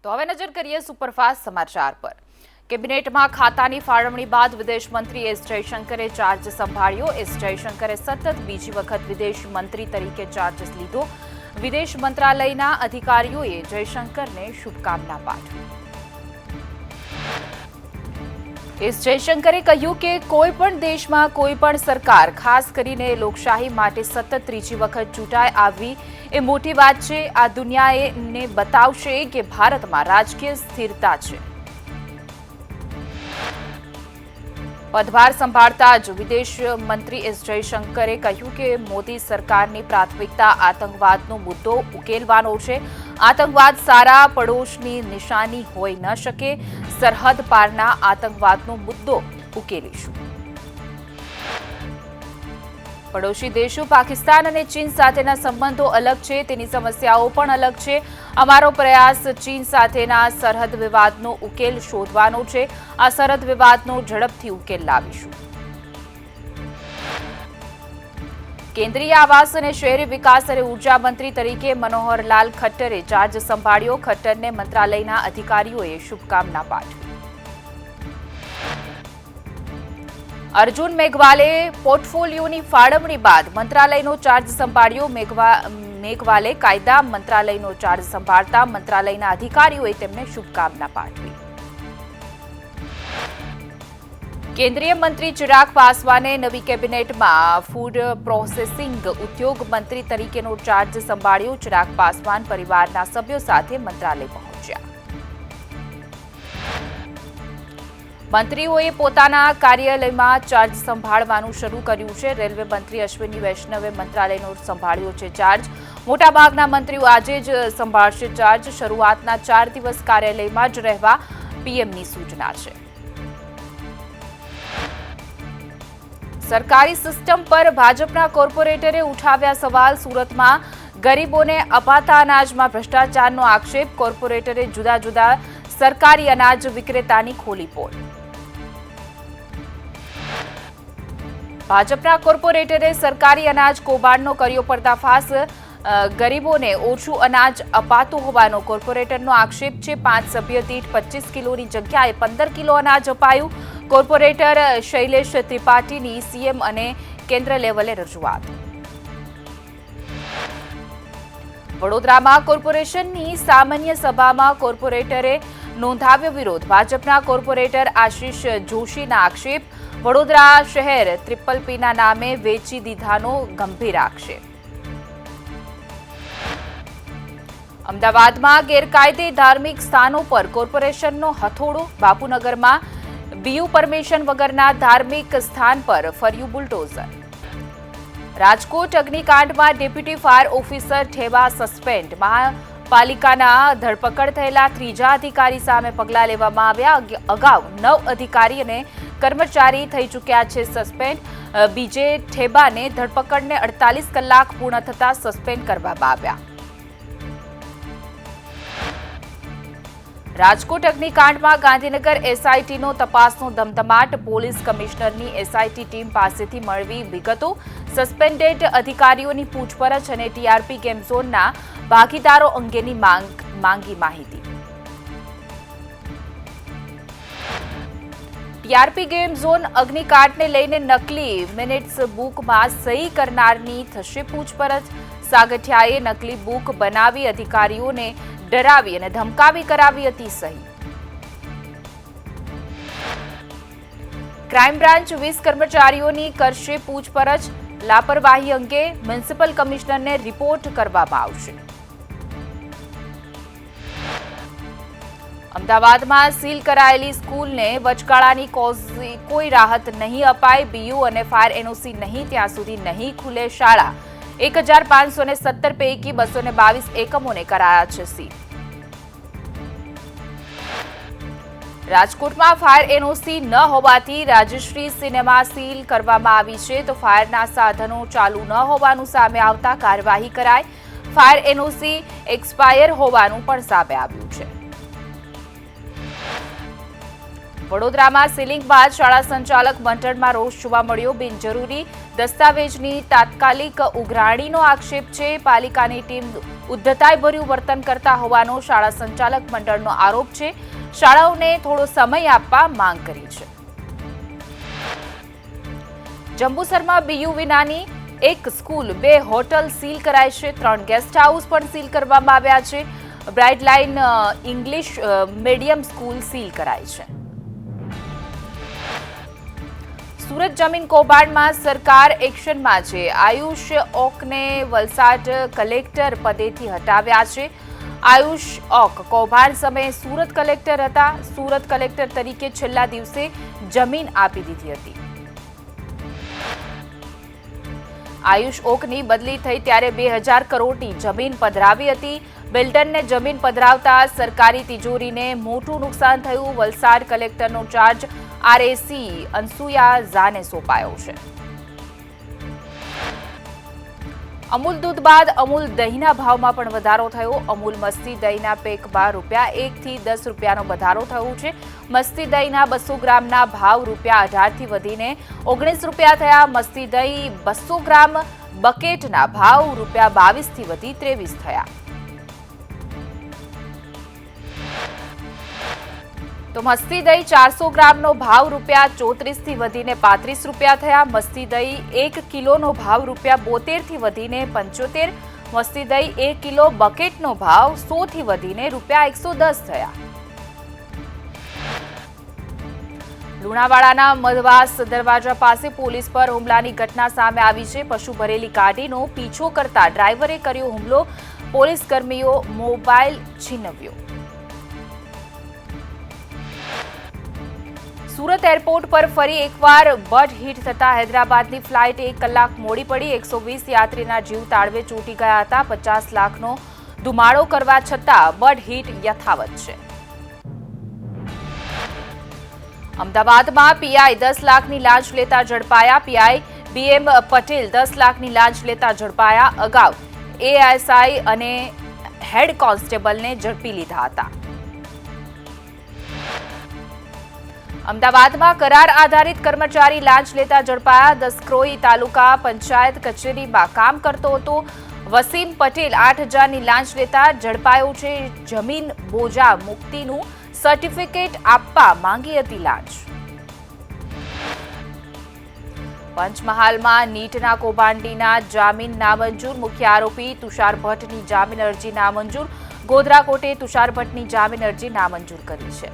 તો હવે નજર કરીએ સુપરફાસ્ટ સમાચાર પર। કેબિનેટમાં ખાતાની ફાળવણી બાદ વિદેશ મંત્રી એસ જયશંકરે ચાર્જ સંભાળ્યો। એસ જયશંકરે સતત બીજી વખત વિદેશ મંત્રી તરીકે ચાર્જ લીધો। વિદેશ મંત્રાલયના અધિકારીઓએ જયશંકરને શુભકામના પાઠવી। એસ જયશંકરે કહ્યું કે કોઈ પણ દેશમાં કોઈ પણ સરકાર ખાસ કરીને લોકશાહી માટે સતત ત્રીજી વખત ચૂંટાઈ આવી એ મોટી વાત છે। આ દુનિયાને બતાવશે કે ભારતમાં રાજકીય સ્થિરતા છે। પદભાર સંભાળતા જ વિદેશ મંત્રી એસ જયશંકરે કહ્યું કે મોદી સરકારની પ્રાથમિકતા આતંકવાદનો મુદ્દો ઉકેલવાનો છે। આતંકવાદ સારા પડોશની નિશાની હોઈ ન શકે। સરહદ પારના આતંકવાદનો મુદ્દો ઉકેલીશું। પડોશી દેશો પાકિસ્તાન અને ચીન સાથેના સંબંધો અલગ છે, તેની સમસ્યાઓ પણ અલગ છે। અમારો પ્રયાસ ચીન સાથેના સરહદ વિવાદનો ઉકેલ શોધવાનો છે। આ સરહદ વિવાદનો ઝડપથી ઉકેલ લાવીશું। કેન્દ્રીય આવાસ અને શહેરી વિકાસ અને ઉર્જા મંત્રી તરીકે મનોહરલાલ ખટ્ટરે ચાર્જ સંભાળ્યો। ખટ્ટરને મંત્રાલયના અધિકારીઓએ શુભકામના પાઠવી। અર્જુન મેઘવાલે પોર્ટફોલિયોની ફાળવણી બાદ મંત્રાલયનો ચાર્જ સંભાળ્યો। મેઘવાલે કાયદા મંત્રાલયનો ચાર્જ સંભાળતા મંત્રાલયના અધિકારીઓએ તેમને શુભકામના પાઠવી। કેન્દ્રીય મંત્રી ચિરાગ પાસવાને નવી કેબિનેટમાં ફૂડ પ્રોસેસિંગ ઉદ્યોગ મંત્રી તરીકેનો ચાર્જ સંભાળ્યો। ચિરાગ પાસવાન પરિવારના સભ્યો સાથે મંત્રાલય પહોંચ્યા। મંત્રીઓએ પોતાના કાર્યાલયમાં ચાર્જ સંભાળવાનું શરૂ કર્યું છે। રેલવે મંત્રી અશ્વિની વૈષ્ણવે મંત્રાલયનો સંભાળ્યો છે ચાર્જ। મોટાભાગના મંત્રીઓ આજે જ સંભાળશે ચાર્જ। શરૂઆતના 4 દિવસ કાર્યાલયમાં જ રહેવા પીએમની સૂચના છે। સરકારી સિસ્ટમ પર ભાજપના કોર્પોરેટરે ઉઠાવ્યા સવાલ। સુરતમાં ગરીબોને અપાતા અનાજમાં ભ્રષ્ટાચારનો આક્ષેપ। કોર્પોરેટરે જુદા જુદા સરકારી અનાજ વિક્રેતાની ખોલી પોલ। ભાજપના કોર્પોરેટરે સરકારી અનાજ કૌભાંડનો કર્યો પર્દાફાશ। ગરીબોને ઓછું અનાજ અપાતું હોવાનો કોર્પોરેટરનો આક્ષેપ છે। 5 સભ્ય દીઠ 25 કિલોની જગ્યાએ 15 કિલો અનાજ અપાયું। કોર્પોરેટર શૈલેષ ત્રિપાઠીની સીએમ અને કેન્દ્ર લેવલે રજૂઆત। વડોદરામાં કોર્પોરેશનની સામાન્ય સભામાં કોર્પોરેટરે નોંધાવ્યો વિરોધ। ભાજપના કોર્પોરેટર આશિષ જોશીના આક્ષેપ। વડોદરા શહેર પીના નામે વેચી દીધાનો ગંભીર આક્ષેપ। અમદાવાદમાં ગેરકાયદે ધાર્મિક સ્થાનો પર કોર્પોરેશનનો હથોડો। બાપુનગરમાં બીયુ પરમિશન વગરના ધાર્મિક સ્થાન પર ફર્યું બુલડોઝર। રાજકોટ અગ્નિકાંડમાં deputy fire officer Theba suspend. મહાપાલિકાના ધરપકડ થયેલા ત્રીજા અધિકારી સામે પગલાં લેવામાં આવ્યા। અગાઉ 9 અધિકારી અને કર્મચારી થઈ ચૂક્યા છે સસ્પેન્ડ। બીજે ઠેબાને ધરપકડને 48 કલાક પૂર્ણ થતા સસ્પેન્ડ કરવામાં આવ્યા। રાજકોટ અગ્નિકાંડમાં ગાંધીનગર એસઆઈટીનો તપાસનો ધમધમાટ। પોલીસ કમિશનરની એસઆઈટી ટીમ પાસેથી મળવી વિગતો। સસ્પેન્ડેડ અધિકારીઓની પૂછપરછ અને ટીઆરપી ગેમ ઝોનના ભાગીદારો અંગેની માંગી માહિતી। ટીઆરપી ગેમ ઝોન અગ્નિકાંડને લઈને નકલી મિનિટ્સ બુકમાં સહી કરનારની થશે પૂછપરછ। સાગઠિયાએ નકલી બુક બનાવી અધિકારીઓને ડરાવી અને ધમકાવી કરાવી હતી સહી। ક્રાઇમ બ્રાન્ચ 20 કર્મચારીઓની કરશે પૂછપરછ। લાપરવાહી અંગે મ્યુનિસિપલ કમિશનરને રિપોર્ટ કરવામાં આવશે। અમદાવાદમાં સીલ કરાયેલી સ્કૂલને વચગાળાની કોઈ રાહત નહીં અપાય। બીયુ અને ફાયર એનઓસી નહીં ત્યાં સુધી નહીં ખુલે શાળા। 1517 પૈકી 222 એકમોને કરાયા છે સીલ। રાજકોટમાં ફાયર એનઓસી ન હોવાથી રાજશ્રી સિનેમા સીલ કરવામાં આવી છે, તો ફાયરના સાધનો ચાલુ ન હોવાનું સામે આવતા કાર્યવાહી કરાઈ। ફાયર એનઓસી એક્સપાયર હોવાનું પણ સામે આવ્યું છે। વડોદરામાં સીલિંગ બાદ શાળા સંચાલક મંડળમાં રોષ જોવા મળ્યો. બિનજરૂરી દસ્તાવેજની તાત્કાલિક ઉઘરાણીનો આક્ષેપ છે. પાલિકાની ટીમ ઉદ્ધતાઈભર્યું વર્તન કરતા હોવાનો શાળા સંચાલક મંડળનો આરોપ છે. શાળાઓને થોડો સમય આપવા માંગ કરી છે. જંબુસરમાં બીયુ વિનાની એક સ્કૂલ, 2 હોટલ સીલ કરાઈ છે. 3 ગેસ્ટ હાઉસ પણ સીલ કરવામાં આવ્યા છે. બ્રાઇટલાઇન ઇંગ્લિશ મીડિયમ સ્કૂલ સીલ કરાઈ છે. સુરત જમીન કૌભાંડમાં સરકાર એક્શનમાં છે. આયુષ ઓકને વલસાડ કલેક્ટર પદેથી હટાવ્યા છે. આયુષ ઓક કૌભાંડ સમયે સુરત કલેક્ટર હતા. સુરત કલેક્ટર તરીકે છેલ્લા દિવસે જમીન આપી દીધી હતી. આયુષ ઓકની બદલી થઈ ત્યારે 2000 કરોડની જમીન પધરાવી હતી. બિલ્ડરને જમીન પધરાવતા સરકારી તિજોરીને મોટું નુકસાન થયું. વલસાડ કલેક્ટરનો ચાર્જ RAC અનસુયા ઝાને સોંપાયો છે. અમૂલ દૂધ બાદ અમૂલ દહીંના ભાવમાં પણ વધારો થયો. અમૂલ મસ્તી દહીંના પેકમાં ₹1 થી ₹10નો વધારો થયો છે. મસ્તી દહીંના 200 ગ્રામના ભાવ ₹18થી વધીને ₹19 થયા. મસ્તી દહીં 200 ગ્રામ બકેટના ભાવ ₹22થી વધી ₹23 થયા. તો મસ્તી દહીં 400 ગ્રામનો ભાવ ₹34થી વધીને ₹35 થયા. મસ્તી દહીં 1 કિલોનો ભાવ ₹72થી વધીને ₹75. મસ્તી દહીં 1 કિલો બકેટનો ભાવ 100થી વધીને ₹110 થયા. લુણાવાડાના મધવાસ દરવાજા પાસે પોલીસ પર હુમલાની ઘટના સામે આવી છે. પશુ ભરેલી ગાડીનો પીછો કરતા ડ્રાઈવરે કર્યો હુમલો. પોલીસ કર્મીઓ મોબાઈલ છીનવ્યો. સુરત એરપોર્ટ પર ફરી એકવાર બર્ડ હિટ થતા હૈદરાબાદની ફ્લાઇટ 1 કલાક મોડી પડી. 120 યાત્રીના જીવ તાળવે ચોંટી ગયા હતા. 50 લાખનો ધુમાડો કરવા છતાં બર્ડ હિટ યથાવત છે. અમદાવાદમાં પીઆઈ 10 લાખની લાંચ લેતા ઝડપાયા. પીઆઈ BM પટેલ 10 લાખની લાંચ લેતા ઝડપાયા. અગાઉ ASI અને હેડ કોન્સ્ટેબલને ઝડપી લીધા હતા. અમદાવાદમાં કરાર આધારિત કર્મચારી લાંચ લેતા ઝડપાયા. દસક્રોઈ તાલુકા પંચાયત કચેરીમાં કામ કરતો હતો. વસીમ પટેલ 8000ની લાંચ લેતા ઝડપાયો છે. જમીન બોજા મુક્તિનું સર્ટિફિકેટ આપવા માંગી હતી લાંચ. પંચમહાલમાં નીટના કૌભાંડીના જામીન નામંજૂર. મુખ્ય આરોપી તુષાર ભટ્ટની જામીન અરજી નામંજૂર. ગોધરા કોર્ટે તુષાર ભટ્ટની જામીન અરજી નામંજૂર કરી છે.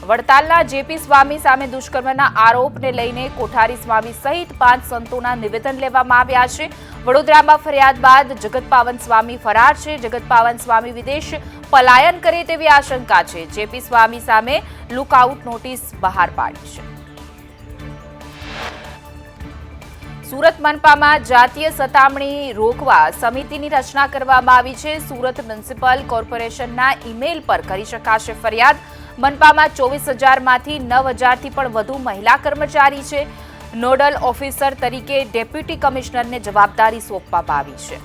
વડતાલના JP સ્વામી સામે દુષ્કર્મના આરોપને લઈને કોઠારી સ્વામી સહિત 5 સંતોના નિવેદન લેવામાં આવ્યા છે. વડોદરામાં ફરિયાદ બાદ જગતપાવન સ્વામી ફરાર છે. જગતપાવન સ્વામી વિદેશ પલાયન કરે તેવી આશંકા છે. JP સ્વામી સામે લુકઆઉટ નોટિસ બહાર પાડી છે. સુરત મનપામાં જાતીય સતામણી રોકવા સમિતિની રચના કરવામાં આવી છે. સુરત મ્યુનિસિપલ કોર્પોરેશનના ઈમેલ પર કરી શકાશે ફરિયાદ. મનપામાં 24,000માંથી 9,000થી પણ વધુ મહિલા કર્મચારી છે. નોડલ ઓફિસર તરીકે ડેપ્યુટી કમિશનરને જવાબદારી સોંપવામાં આવી છે.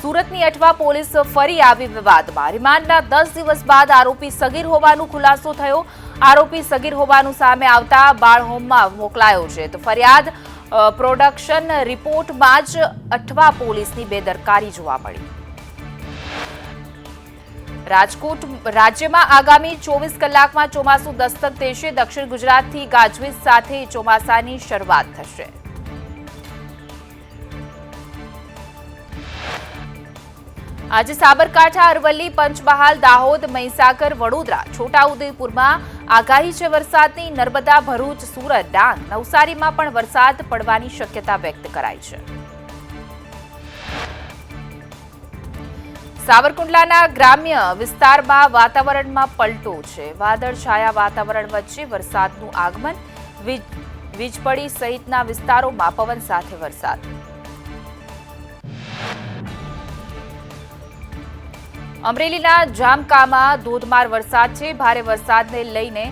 સુરતની અઠવા પોલીસ ફરી આવી વિવાદમાં. રિમાન્ડના 10 દિવસ બાદ આરોપી સગીર હોવાનો ખુલાસો થયો. આરોપી સગીર હોવાનું સામે આવતા બાળહોમમાં મોકલાયો છે. તો ફરિયાદ પ્રોડક્શન રિપોર્ટમાં જ અઠવા પોલીસની બેદરકારી જોવા મળી. રાજકોટ રાજ્યમાં આગામી 24 કલાકમાં ચોમાસું દસ્તક દેશે. દક્ષિણ ગુજરાતથી ગાજવીજ સાથે ચોમાસાની શરૂઆત થશે. આજે સાબરકાંઠા, અરવલ્લી, પંચમહાલ, દાહોદ, મહીસાગર, વડોદરા, છોટાઉદેપુરમાં આગાહી છે વરસાદની. નર્મદા, ભરૂચ, સુરત, ડાંગ, નવસારીમાં પણ વરસાદ પડવાની શક્યતા વ્યક્ત કરાઈ છે. સાવરકુંડલાના ગ્રામ્ય વિસ્તારમાં વાતાવરણમાં પલટો છે. વાદળછાયા વાતાવરણ વચ્ચે વરસાદનું આગમન. વીજપડી સહિતના વિસ્તારોમાં પવન સાથે વરસાદ. અમરેલીના જામકામાં ધોધમાર વરસાદ છે. ભારે વરસાદને લઈને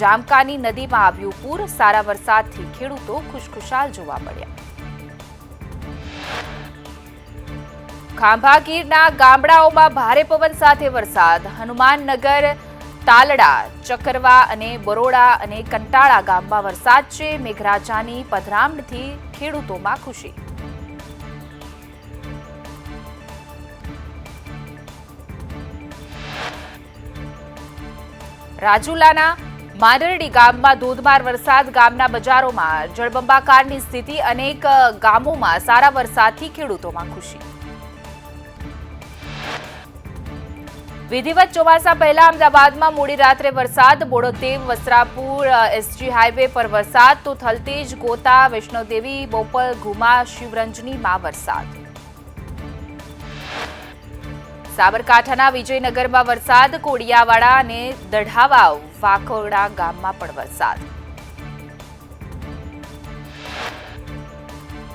જામકાની નદીમાં આવ્યું પૂર. સારા વરસાદથી ખેડૂતો ખુશખુશાલ જોવા મળ્યા. ખાંભા ગીરના ગામડાઓમાં ભારે પવન સાથે વરસાદ. હનુમાનનગર, તાલડા, ચકરવા અને બરોડા અને કંટાળા ગામમાં વરસાદ છે. મેઘરાજાની પધરામણીથી ખેડૂતોમાં ખુશી. રાજુલાના માંડરડી ગામમાં ધોધમાર વરસાદ. ગામના બજારોમાં જળબંબાકારની સ્થિતિ. અનેક ગામોમાં સારા વરસાદથી ખેડૂતોમાં ખુશી. વિધિવત ચોમાસા પહેલા અમદાવાદમાં મોડી રાત્રે વરસાદ. બોડોદેવ વસ્ત્રાપુર એસજી હાઈવે પર વરસાદ તો થલતેજ, ગોતા, વૈષ્ણોદેવી, બોપલ, ઘુમા, શિવરંજનીમાં વરસાદ. સાબરકાંઠાના વિજયનગરમાં વરસાદ. કોડિયાવાડા અને દઢાવા, વાકોડા ગામમાં પણ વરસાદ.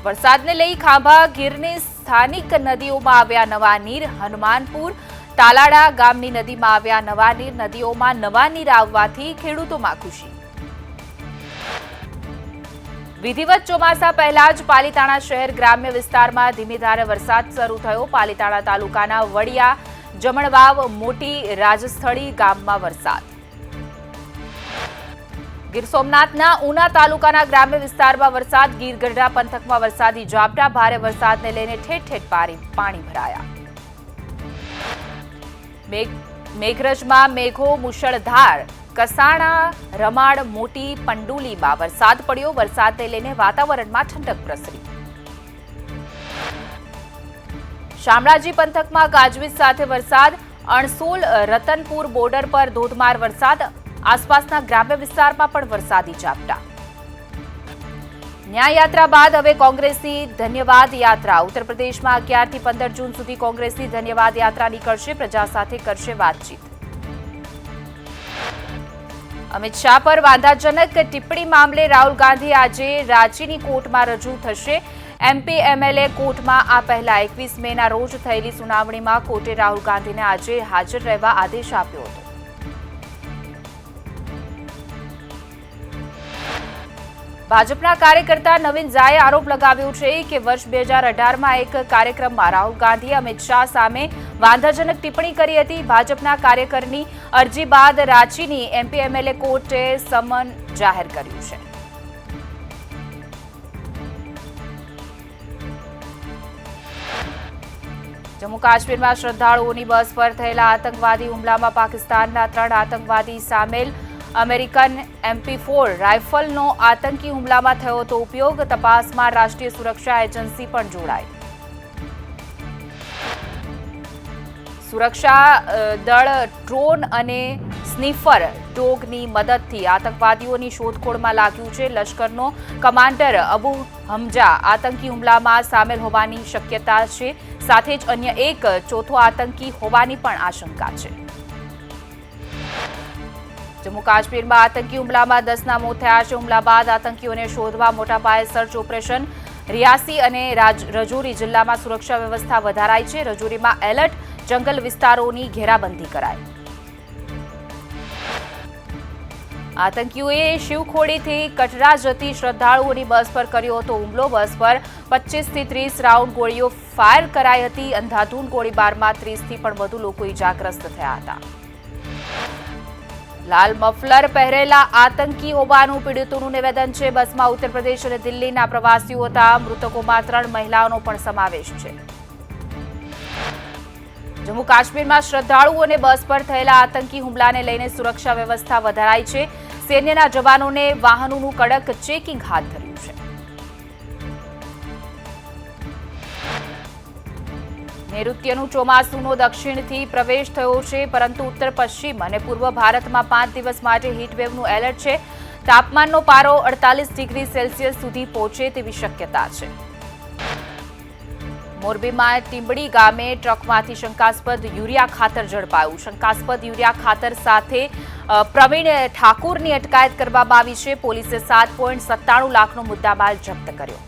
વરસાદને લઈ ખાંભા ગીરની સ્થાનિક નદીઓમાં આવ્યા નવા નીર. હનુમાનપુર, તાલાડા ગામની નદીમાં આવ્યા નવા નીર. નદીઓમાં નવા નીર આવવાથી ખેડૂતોમાં ખુશી. વિધિવત ચોમાસા પહેલા જ પાલીતાણા શહેર ગ્રામ્ય વિસ્તારમાં ધીમી ધારે વરસાદ શરૂ થયો. પાલીતાણા તાલુકાના વડિયા, જમણવાવ, મોટી રાજસ્થળી ગામમાં વરસાદ. ગીર સોમનાથના ઉના તાલુકાના ગ્રામ્ય વિસ્તારમાં વરસાદ. ગીરગઢડા પંથકમાં વરસાદી ઝાપટા. ભારે વરસાદને લઈને ઠેર ઠેર પાણી ભરાયા. મેઘરજમાં મેઘો મુશળધાર. કસાણા, રમાડ, મોટી પંડુલીમાં વરસાદ પડ્યો. વરસાદને લઈને વાતાવરણમાં ઠંડક પ્રસરી. શામળાજી પંથકમાં ગાજવીજ સાથે વરસાદ. અણસોલ, રતનપુર બોર્ડર પર ધોધમાર વરસાદ. આસપાસના ગ્રામ્ય વિસ્તારમાં પણ વરસાદી ઝાપટા. ન્યાય યાત્રા બાદ હવે કોંગ્રેસની ધન્યવાદ યાત્રા. ઉત્તર પ્રદેશમાં 11 થી 15 જૂન સુધી કોંગ્રેસની ધન્યવાદ યાત્રા નીકળશે. પ્રજા સાથે કરશે વાતચીત. અમિત શાહ પર વાંધાજનક ટિપ્પણી મામલે રાહુલ ગાંધી આજે રાંચીની કોર્ટમાં રજૂ થશે. એમપી એમએલએ કોર્ટમાં આ પહેલા 21 મેના રોજ થયેલી સુનાવણીમાં કોર્ટે રાહુલ ગાંધીને આજે હાજર રહેવા આદેશ આપ્યો હતો. ભાજપના કાર્યકર્તા નવીન ઝાએ આરોપ લગાવ્યો છે કે વર્ષ 2018માં એક કાર્યક્રમમાં રાહુલ ગાંધીએ અમિત શાહ સામે વાંધાજનક ટિપ્પણી કરી હતી. ભાજપના કાર્યકરની અરજી બાદ રાંચીની એમપી એમએલએ કોર્ટે સમન જાહેર કર્યું છે. જમ્મુ કાશ્મીરમાં શ્રદ્ધાળુઓની બસ પર થયેલા આતંકવાદી હુમલામાં પાકિસ્તાનના 3 આતંકવાદી સામેલ. અમેરિકન MP4 રાઇફલનો આતંકી હુમલામાં થયો હતો ઉપયોગ. તપાસમાં રાષ્ટ્રીય સુરક્ષા એજન્સી પણ જોડાઈ. સુરક્ષા દળ ડ્રોન અને સ્નીફર ડોગની મદદથી આતંકવાદીઓની શોધખોળમાં લાગ્યું છે. લશ્કરનો કમાન્ડર અબુ હમજા આતંકી હુમલામાં સામેલ હોવાની શક્યતા છે. સાથે જ અન્ય એક ચોથો આતંકી હોવાની પણ આશંકા છે. જમ્મુ કાશ્મીરમાં આતંકી હુમલામાં 10ના મોત થયા છે. હુમલા બાદ આતંકીઓને શોધવા મોટા પાયે સર્ચ ઓપરેશન. રિયાસી અને રજૌરી જિલ્લામાં સુરક્ષા વ્યવસ્થા વધારાઈ છે. રજૌરીમાં એલર્ટ. જંગલ વિસ્તારોની ઘેરાબંધી કરાઈ. આતંકીઓએ શિવખોડીથી કટરા જતી શ્રદ્ધાળુઓની બસ પર કર્યો હતો હુમલો. બસ પર 25 થી 30 રાઉન્ડ ગોળીઓ ફાયર કરાઈ હતી. અંધાધૂંધ ગોળીબારમાં 30 થી પણ વધુ લોકો ઇજાગ્રસ્ત થયા હતા. લાલ મફલર પહેરેલા આતંકી હોવાનું પીડિતોનું નિવેદન છે. બસમાં ઉત્તર પ્રદેશ અને દિલ્હીના પ્રવાસીઓ હતા. મૃતકોમાં 3 મહિલાઓનો પણ સમાવેશ છે. જમ્મુ કાશ્મીરમાં શ્રદ્ધાળુઓને બસ પર થયેલા આતંકી હુમલાને લઈને સુરક્ષા વ્યવસ્થા વધારાઈ છે. સૈન્યના જવાનોને વાહનોનું કડક ચેકિંગ હાથ ધર્યું છે. નૈઋત્યનું ચોમાસુનો દક્ષિણથી પ્રવેશ થયો છે, પરંતુ ઉત્તર પશ્ચિમ અને પૂર્વ ભારતમાં 5 દિવસ માટે હીટવેવનું એલર્ટ છે. તાપમાનનો પારો 48 ડિગ્રી સેલ્સિયસ સુધી પહોંચે તેવી શક્યતા છે. મોરબીમાં ટીંબડી ગામે ટ્રકમાંથી શંકાસ્પદ યુરિયા ખાતર ઝડપાયું. શંકાસ્પદ યુરિયા ખાતર સાથે પ્રવીણ ઠાકુરની અટકાયત કરવામાં આવી છે. પોલીસે 7.97 લાખનો મુદ્દામાલ જપ્ત કર્યો.